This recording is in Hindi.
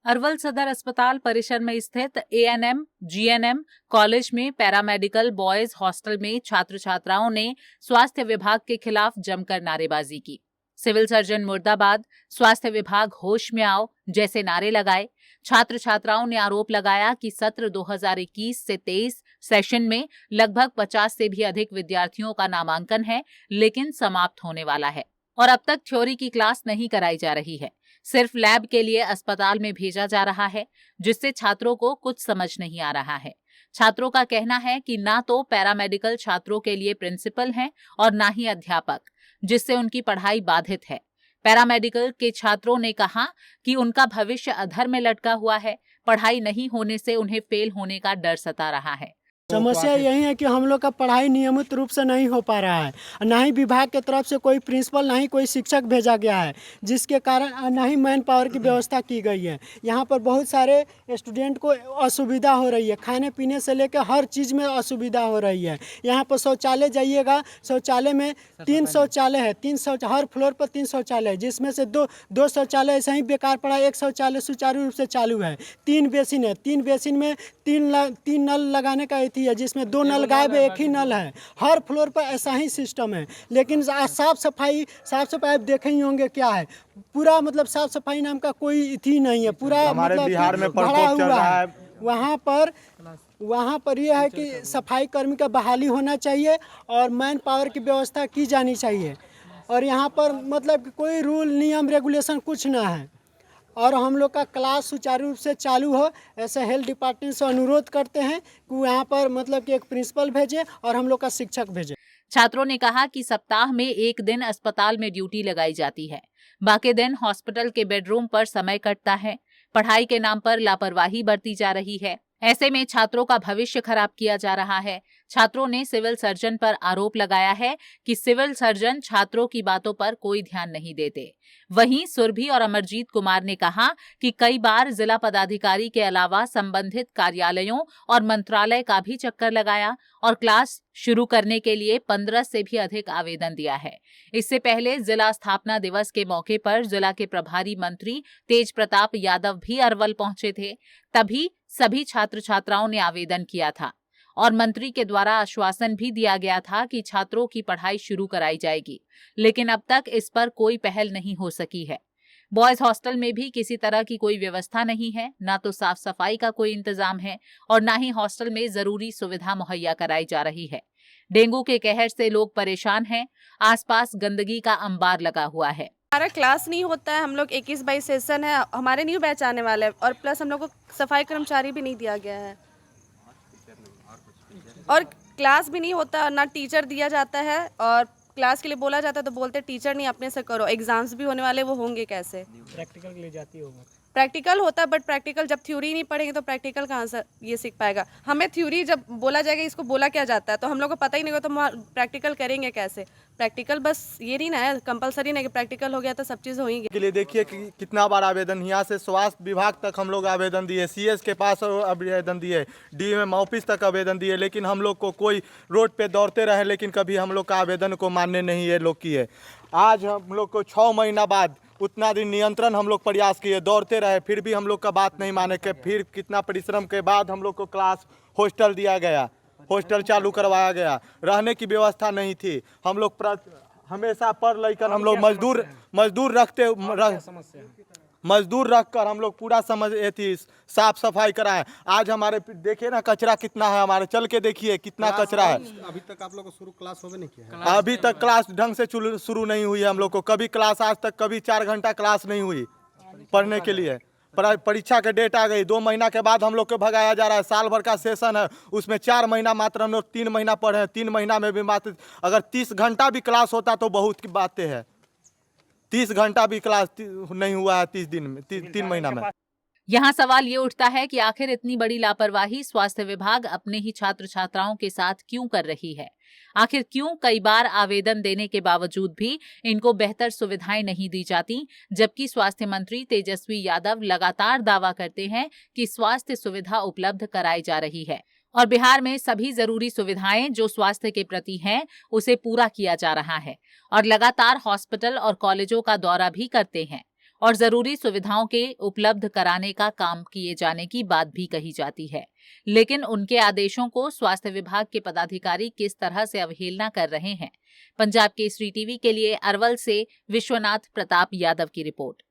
अरवल सदर अस्पताल परिसर में स्थित एएनएम जीएनएम कॉलेज में पैरामेडिकल बॉयज हॉस्टल में छात्र छात्राओं ने स्वास्थ्य विभाग के खिलाफ जमकर नारेबाजी की। सिविल सर्जन मुर्दाबाद, स्वास्थ्य विभाग होश में आओ जैसे नारे लगाए। छात्र छात्राओं ने आरोप लगाया कि सत्र 2021 से 23 सेशन में लगभग 50 से भी अधिक विद्यार्थियों का नामांकन है, लेकिन समाप्त होने वाला है और अब तक थ्योरी की क्लास नहीं कराई जा रही है। सिर्फ लैब के लिए अस्पताल में भेजा जा रहा है, जिससे छात्रों को कुछ समझ नहीं आ रहा है। छात्रों का कहना है कि ना तो पैरामेडिकल छात्रों के लिए प्रिंसिपल हैं और ना ही अध्यापक, जिससे उनकी पढ़ाई बाधित है। पैरामेडिकल के छात्रों ने कहा कि उनका भविष्य अधर में लटका हुआ है। पढ़ाई नहीं होने से उन्हें फेल होने का डर सता रहा है। समस्या यही है कि हम लोग का पढ़ाई नियमित रूप से नहीं हो पा रहा है। ना ही विभाग की तरफ से कोई प्रिंसिपल, ना ही कोई शिक्षक भेजा गया है, जिसके कारण ना ही मैन पावर की व्यवस्था की गई है। यहाँ पर बहुत सारे स्टूडेंट को असुविधा हो रही है, खाने पीने से लेकर हर चीज़ में असुविधा हो रही है। यहाँ पर शौचालय जाइएगा, शौचालय में 3 शौचालय है, 3 हर फ्लोर पर 3 शौचालय है, जिसमें से दो शौचालय ऐसे ही बेकार पड़ा है। एक शौचालय सुचारू रूप से चालू है। 3 बेसिन है, 3 बेसिन में 3 नल लगाने का है, जिसमें 2 नल गायब है, 1 ही नल है। हर फ्लोर पर ऐसा ही सिस्टम है। लेकिन साफ सफाई आप देखे ही होंगे क्या है। पूरा मतलब साफ सफाई नाम का कोई थी नहीं है। पूरा हमारे मतलब बिहार में भरा प्रकोप चल हुआ रहा है। वहाँ पर यह है कि सफाई कर्मी का बहाली होना चाहिए और मैन पावर की व्यवस्था की जानी चाहिए। और यहाँ पर मतलब कोई रूल नियम रेगुलेशन कुछ ना है और हम लोग का क्लास सुचारू रूप से चालू हो, ऐसे हेल्थ डिपार्टमेंट से अनुरोध करते हैं कि यहाँ पर मतलब कि एक प्रिंसिपल भेजे और हम लोग का शिक्षक भेजे। छात्रों ने कहा कि सप्ताह में 1 दिन अस्पताल में ड्यूटी लगाई जाती है, बाकी दिन हॉस्पिटल के बेडरूम पर समय कटता है। पढ़ाई के नाम पर लापरवाही बरती जा रही है। ऐसे में छात्रों का भविष्य खराब किया जा रहा है। छात्रों ने सिविल सर्जन पर आरोप लगाया है कि सिविल सर्जन छात्रों की बातों पर कोई ध्यान नहीं देते। वहीं सुरभि और अमरजीत कुमार ने कहा कि कई बार जिला पदाधिकारी के अलावा संबंधित कार्यालयों और मंत्रालय का भी चक्कर लगाया और क्लास शुरू करने के लिए 15 से भी अधिक आवेदन दिया है। इससे पहले जिला स्थापना दिवस के मौके पर जिला के प्रभारी मंत्री तेज प्रताप यादव भी अरवल पहुंचे थे। तभी सभी छात्र छात्राओं ने आवेदन किया था और मंत्री के द्वारा आश्वासन भी दिया गया था कि छात्रों की पढ़ाई शुरू कराई जाएगी, लेकिन अब तक इस पर कोई पहल नहीं हो सकी है। बॉयज हॉस्टल में भी किसी तरह की कोई व्यवस्था नहीं है, ना तो साफ सफाई का कोई इंतजाम है और ना ही हॉस्टल में जरूरी सुविधा मुहैया कराई जा रही है। डेंगू के कहर से लोग परेशान हैं। आसपास गंदगी का अंबार लगा हुआ है। हमारा क्लास नहीं होता है। हम लोग 21-22 सेशन है, हमारे न्यू बैच आने वाले हैं और प्लस हम लोग को सफाई कर्मचारी भी नहीं दिया गया है और क्लास भी नहीं होता, ना टीचर दिया जाता है और क्लास के लिए बोला जाता है तो बोलते टीचर नहीं, अपने से करो। एग्जाम्स भी होने वाले, वो होंगे कैसे? प्रैक्टिकल के लिए जाती होगा। प्रैक्टिकल होता है बट प्रैक्टिकल जब थ्योरी नहीं पढ़ेंगे तो प्रैक्टिकल कहाँ से ये सीख पाएगा? हमें थ्योरी जब बोला जाएगा इसको बोला क्या जाता है तो हम लोग को पता ही नहीं होगा, तो प्रैक्टिकल करेंगे कैसे? प्रैक्टिकल बस ये नहीं ना है, कंपलसरी नहीं कि प्रैक्टिकल हो गया तो सब चीज़ होगी। के लिए देखिए कि कितना बार आवेदन, यहाँ से स्वास्थ्य विभाग तक हम लोग आवेदन दिए, सीएस के पास आवेदन दिए, डीएम ऑफिस तक आवेदन दिए, लेकिन हम लोग को कोई रोड पे दौड़ते रहे, लेकिन कभी हम लोग का आवेदन को मान्य नहीं ये लोग किए। आज हम लोग को 6 महीना बाद उतना दिन नियंत्रण हम लोग प्रयास किए, दौड़ते रहे, फिर भी हम लोग का बात नहीं माने के फिर कितना परिश्रम के बाद हम लोग को क्लास हॉस्टल दिया गया, हॉस्टल चालू करवाया गया। रहने की व्यवस्था नहीं थी। हम लोग हमेशा पढ़ लेकर हम लोग मजदूर रखकर हम लोग पूरा समझ थी साफ सफाई कराएं। आज हमारे देखिए ना कचरा कितना है, हमारे चल के देखिए कितना कचरा है। अभी तक आप लोग को शुरू क्लास हो भी नहीं किया है? अभी तक क्लास ढंग से शुरू नहीं हुई है। हम लोग को कभी क्लास आज तक कभी 4 घंटा क्लास नहीं हुई पढ़ने के लिए। परीक्षा के डेट आ गई, 2 महीना के बाद हम लोग को भगाया जा रहा है। साल भर का सेशन है, उसमें 4 महीना मात्र हम लोग 3 महीना पढ़े हैं। 3 महीना में भी मात्र अगर 30 घंटा भी क्लास होता तो बहुत की बातें हैं। 30 घंटा भी क्लास नहीं हुआ है 30 दिन में, 3 महीना में। यहाँ सवाल ये उठता है कि आखिर इतनी बड़ी लापरवाही स्वास्थ्य विभाग अपने ही छात्र छात्राओं के साथ क्यों कर रही है? आखिर क्यों कई बार आवेदन देने के बावजूद भी इनको बेहतर सुविधाएं नहीं दी जाती, जबकि स्वास्थ्य मंत्री तेजस्वी यादव लगातार दावा करते हैं कि स्वास्थ्य सुविधा उपलब्ध कराई जा रही है और बिहार में सभी जरूरी सुविधाएं जो स्वास्थ्य के प्रति हैं उसे पूरा किया जा रहा है और लगातार हॉस्पिटल और कॉलेजों का दौरा भी करते हैं। और जरूरी सुविधाओं के उपलब्ध कराने का काम किए जाने की बात भी कही जाती है। लेकिन उनके आदेशों को स्वास्थ्य विभाग के पदाधिकारी किस तरह से अवहेलना कर रहे हैं। पंजाब केसरी टीवी के लिए अरवल से विश्वनाथ प्रताप यादव की रिपोर्ट।